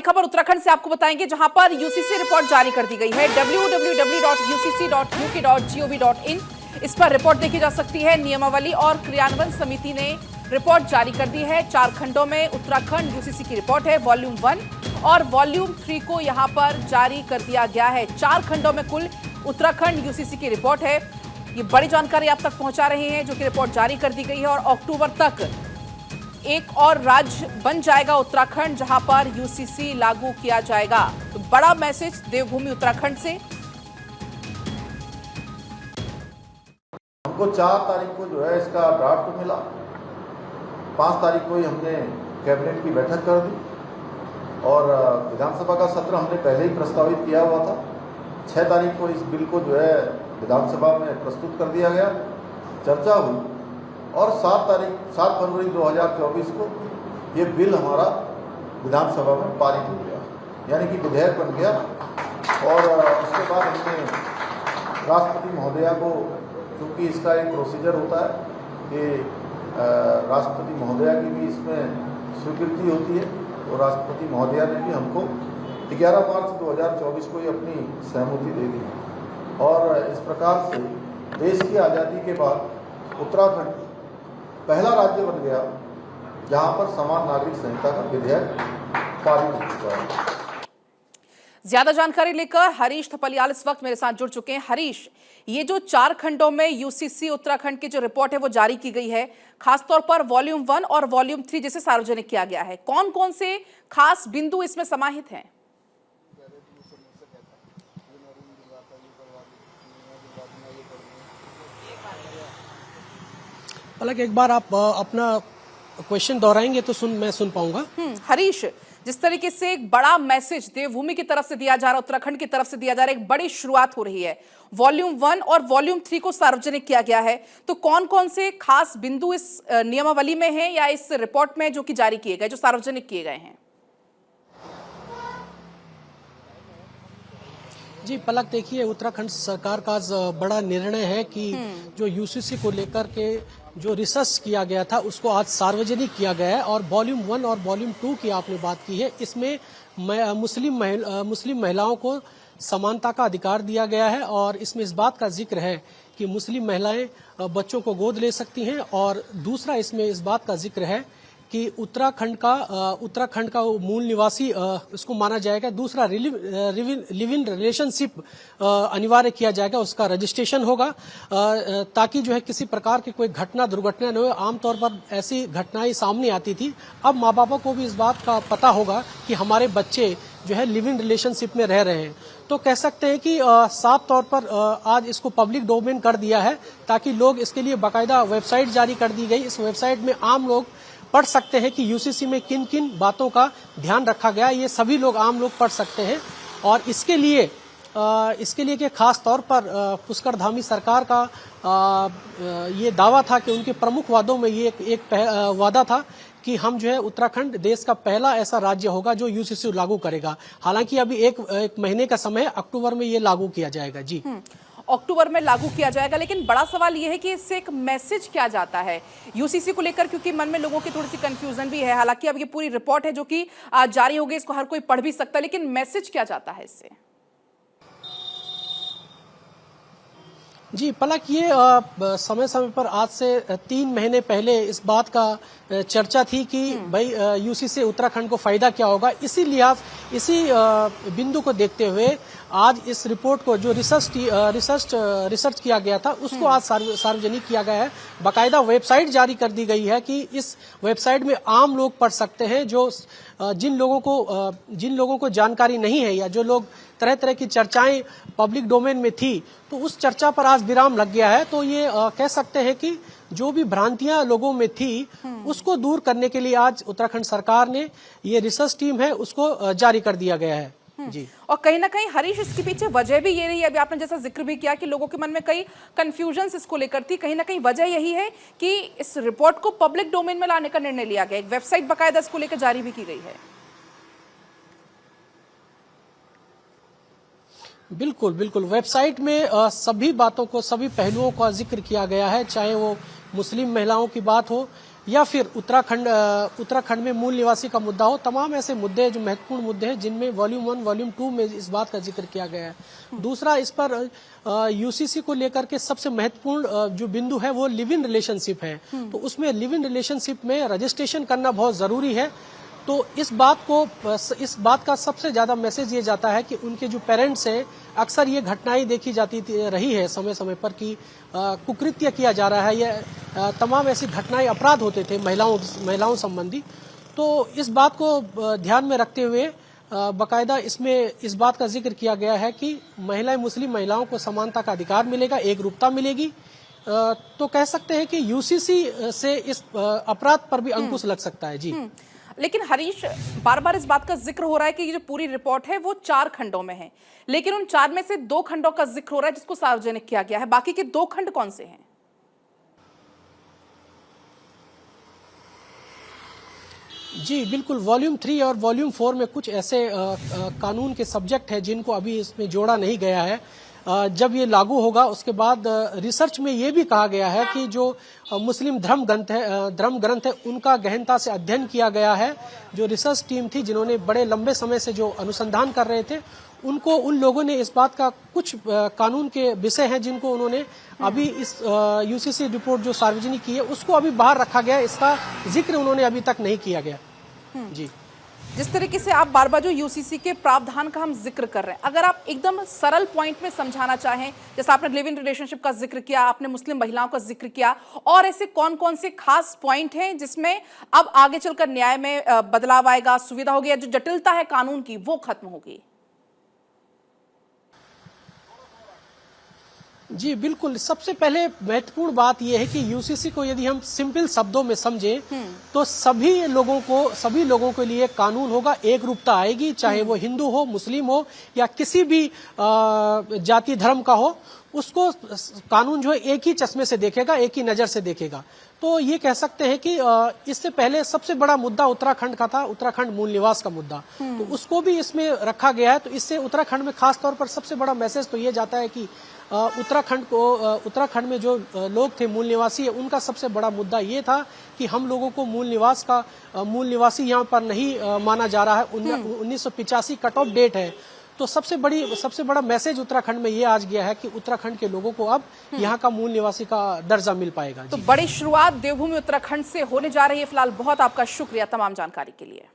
बड़ी खबर उत्तराखंड से आपको बताएंगे, जहां पर यूसीसी रिपोर्ट जारी कर दी गई है। www.ucc.uk.gov.in इस पर रिपोर्ट देखी जा सकती है। नियमावली और क्रियान्वयन समिति ने रिपोर्ट जारी कर दी है। 4 खंडों में उत्तराखंड यूसीसी की रिपोर्ट है। वॉल्यूम 1 और वॉल्यूम 3 को यहां पर जारी कर दिया गया है। 4 खंडों में कुल उत्तराखंड यूसीसी की रिपोर्ट है। ये बड़ी जानकारी आप तक पहुंचा रहे हैं, जो कि रिपोर्ट जारी कर दी गई है। और अक्टूबर तक एक और राज्य बन जाएगा उत्तराखंड, जहां पर यूसीसी लागू किया जाएगा। तो बड़ा मैसेज देवभूमि उत्तराखंड से। हमको 4 तारीख को जो है इसका ड्राफ्ट मिला। 5 तारीख को ही हमने कैबिनेट की बैठक कर दी और विधानसभा का सत्र हमने पहले ही प्रस्तावित किया हुआ था। 6 तारीख को इस बिल को जो है विधानसभा में प्रस्तुत कर दिया गया, चर्चा हुई और 7 फरवरी 2024 को ये बिल हमारा विधानसभा में पारित हो गया, यानी कि विधेयक बन गया। और उसके बाद हमने राष्ट्रपति महोदया को, क्योंकि इसका एक प्रोसीजर होता है कि राष्ट्रपति महोदया की भी इसमें स्वीकृति होती है, तो राष्ट्रपति महोदया ने भी हमको 11 मार्च 2024 को ही अपनी सहमति दे दी। और इस प्रकार से देश की आज़ादी के बाद उत्तराखंड पहला राज्य बन गया जहां पर समान नागरिक संहिता का विधेयक पारित हो चुका है। ज्यादा जानकारी लेकर हरीश थपलियाल इस वक्त मेरे साथ जुड़ चुके हैं। हरीश, ये जो 4 खंडों में यूसीसी उत्तराखंड की जो रिपोर्ट है वो जारी की गई है, खासतौर पर वॉल्यूम 1 और वॉल्यूम 3 जिसे सार्वजनिक किया गया है, कौन कौन से खास बिंदु इसमें समाहित हैं? हालांकि एक बार आप अपना क्वेश्चन दोहराएंगे तो मैं सुन पाऊंगा। हरीश, जिस तरीके से एक बड़ा मैसेज देवभूमि की तरफ से दिया जा रहा है, उत्तराखंड की तरफ से दिया जा रहा है, एक बड़ी शुरुआत हो रही है। वॉल्यूम 1 और वॉल्यूम 3 को सार्वजनिक किया गया है, तो कौन कौन से खास बिंदु इस नियमावली में हैं या इस रिपोर्ट में जो कि जारी किए गए, जो सार्वजनिक किए गए हैं? जी पलक, देखिए उत्तराखंड सरकार का बड़ा निर्णय है कि जो यूसीसी को लेकर के जो रिसर्च किया गया था उसको आज सार्वजनिक किया गया है। और वॉल्यूम 1 और वॉल्यूम 2 की आपने बात की है, इसमें मुस्लिम महिलाओं को समानता का अधिकार दिया गया है। और इसमें इस बात का जिक्र है कि मुस्लिम महिलाएं बच्चों को गोद ले सकती हैं। और दूसरा इसमें इस बात का जिक्र है कि उत्तराखंड का मूल निवासी इसको माना जाएगा। दूसरा, लिव इन रिलेशनशिप अनिवार्य किया जाएगा, उसका रजिस्ट्रेशन होगा ताकि जो है किसी प्रकार की कोई दुर्घटना न हो। आमतौर पर ऐसी घटनाएं सामने आती थी। अब माँ बापों को भी इस बात का पता होगा कि हमारे बच्चे जो है लिव इन रिलेशनशिप में रह रहे हैं। तो कह सकते हैं कि साफ तौर पर आज इसको पब्लिक डोमेन कर दिया है, ताकि लोग इसके लिए बाकायदा वेबसाइट जारी कर दी गई। इस वेबसाइट में आम लोग पढ़ सकते हैं कि यूसीसी में किन किन बातों का ध्यान रखा गया, ये सभी लोग आम लोग पढ़ सकते हैं। और इसके लिए कि खास तौर पर पुष्कर धामी सरकार का ये दावा था कि उनके प्रमुख वादों में ये एक वादा था कि हम जो है उत्तराखंड देश का पहला ऐसा राज्य होगा जो यूसीसी लागू करेगा। हालांकि अभी एक महीने का समय है, अक्टूबर में ये लागू किया जाएगा। जी, अक्टूबर में लागू किया जाएगा। लेकिन बड़ा सवाल यह है कि इससे एक मैसेज क्या जाता है यूसीसी को लेकर, क्योंकि मन में लोगों की थोड़ी सी कंफ्यूजन भी है। हालांकि अब ये पूरी रिपोर्ट है जो कि जारी हो गई, इसको हर कोई पढ़ भी सकता है, लेकिन मैसेज क्या जाता है इससे? जी पलक, ये समय समय पर आज से 3 महीने पहले इस बात का चर्चा थी कि भाई यूसीसी से उत्तराखंड को फायदा क्या होगा। इसी बिंदु को देखते हुए आज इस रिपोर्ट को जो रिसर्च किया गया था उसको आज सार्वजनिक किया गया है। बाकायदा वेबसाइट जारी कर दी गई है कि इस वेबसाइट में आम लोग पढ़ सकते हैं, जो जिन लोगों को जानकारी नहीं है या जो लोग तरह तरह की चर्चाएं पब्लिक डोमेन में थी, तो उस चर्चा पर आज विराम लग गया है। तो ये कह सकते हैं कि जो भी भ्रांतियां लोगों में थी उसको दूर करने के लिए आज उत्तराखंड सरकार ने ये रिसर्च टीम है उसको जारी कर दिया गया है। जी, और कहीं ना कहीं हरीश, इसके पीछे वजह भी ये रही है, अभी आपने जैसा जिक्र भी किया कि लोगों के मन में कई कंफ्यूजन्स इसको लेकर थी। कहीं ना कहीं वजह यही है कि इस रिपोर्ट को पब्लिक डोमेन में लाने का निर्णय लिया गया। एक वेबसाइट बाकायदा इसको लेकर जारी भी की गई है। बिल्कुल बिल्कुल, वेबसाइट में सभी बातों को, सभी पहलुओं का जिक्र किया गया है, चाहे वो मुस्लिम महिलाओं की बात हो या फिर उत्तराखंड में मूल निवासी का मुद्दा हो, तमाम ऐसे मुद्दे जो महत्वपूर्ण मुद्दे हैं जिनमें वॉल्यूम 1 वॉल्यूम 2 में इस बात का जिक्र किया गया है। दूसरा, इस पर यूसीसी को लेकर के सबसे महत्वपूर्ण जो बिंदु है वो लिव इन रिलेशनशिप है। तो उसमें लिव इन रिलेशनशिप में रजिस्ट्रेशन करना बहुत जरूरी है। तो इस बात का सबसे ज्यादा मैसेज ये जाता है कि उनके जो पेरेंट्स हैं, अक्सर ये घटनाएं देखी जाती रही है समय समय पर कि कुकृत्य किया जा रहा है या तमाम ऐसी घटनाएं, अपराध होते थे महिलाओं संबंधी। तो इस बात को ध्यान में रखते हुए बाकायदा इसमें इस बात का जिक्र किया गया है कि मुस्लिम महिलाओं को समानता का अधिकार मिलेगा, एकरूपता मिलेगी। तो कह सकते हैं कि यूसीसी से इस अपराध पर भी अंकुश लग सकता है। जी, लेकिन हरीश, बार बार इस बात का जिक्र हो रहा है कि ये जो पूरी रिपोर्ट है वो 4 खंडों में है, लेकिन उन 4 में से 2 खंडों का जिक्र हो रहा है जिसको सार्वजनिक किया गया है। बाकी के 2 खंड कौन से हैं? जी बिल्कुल, वॉल्यूम 3 और वॉल्यूम 4 में कुछ ऐसे कानून के सब्जेक्ट हैं जिनको अभी इसमें जोड़ा नहीं गया है। जब ये लागू होगा उसके बाद रिसर्च में ये भी कहा गया है कि जो मुस्लिम धर्म ग्रंथ है उनका गहनता से अध्ययन किया गया है। जो रिसर्च टीम थी जिन्होंने बड़े लंबे समय से जो अनुसंधान कर रहे थे, उन लोगों ने इस बात का कुछ कानून के विषय हैं जिनको उन्होंने अभी इस यूसीसी रिपोर्ट जो सार्वजनिक की है उसको अभी बाहर रखा गया, इसका जिक्र उन्होंने अभी तक नहीं किया गया। जी, जिस तरीके से आप बार बार जो यूसीसी के प्रावधान का हम जिक्र कर रहे हैं, अगर आप एकदम सरल पॉइंट में समझाना चाहें, जैसे आपने लिव इन रिलेशनशिप का जिक्र किया, आपने मुस्लिम महिलाओं का जिक्र किया, और ऐसे कौन कौन से खास पॉइंट हैं जिसमें अब आगे चलकर न्याय में बदलाव आएगा, सुविधा होगी, जो जटिलता है कानून की वो खत्म होगी? जी बिल्कुल, सबसे पहले महत्वपूर्ण बात यह है कि यूसीसी को यदि हम सिंपल शब्दों में समझें तो सभी लोगों के लिए कानून होगा, एक रूपता आएगी, चाहे वो हिंदू हो, मुस्लिम हो या किसी भी जाति धर्म का हो, उसको कानून जो है एक ही चश्मे से देखेगा, एक ही नजर से देखेगा। तो ये कह सकते हैं कि इससे पहले सबसे बड़ा मुद्दा उत्तराखंड का था, उत्तराखंड मूल निवास का मुद्दा, तो उसको भी इसमें रखा गया है। तो इससे उत्तराखंड में खास तौर पर सबसे बड़ा मैसेज तो ये जाता है कि उत्तराखंड में जो लोग थे मूल निवासी, उनका सबसे बड़ा मुद्दा ये था कि हम लोगों को मूल निवासी यहाँ पर नहीं माना जा रहा है। 1985 कट ऑफ डेट है। तो सबसे बड़ा मैसेज उत्तराखंड में ये आज गया है कि उत्तराखंड के लोगों को अब यहाँ का मूल निवासी का दर्जा मिल पाएगा। तो बड़ी शुरुआत देवभूमि उत्तराखंड से होने जा रही है। फिलहाल बहुत आपका शुक्रिया तमाम जानकारी के लिए।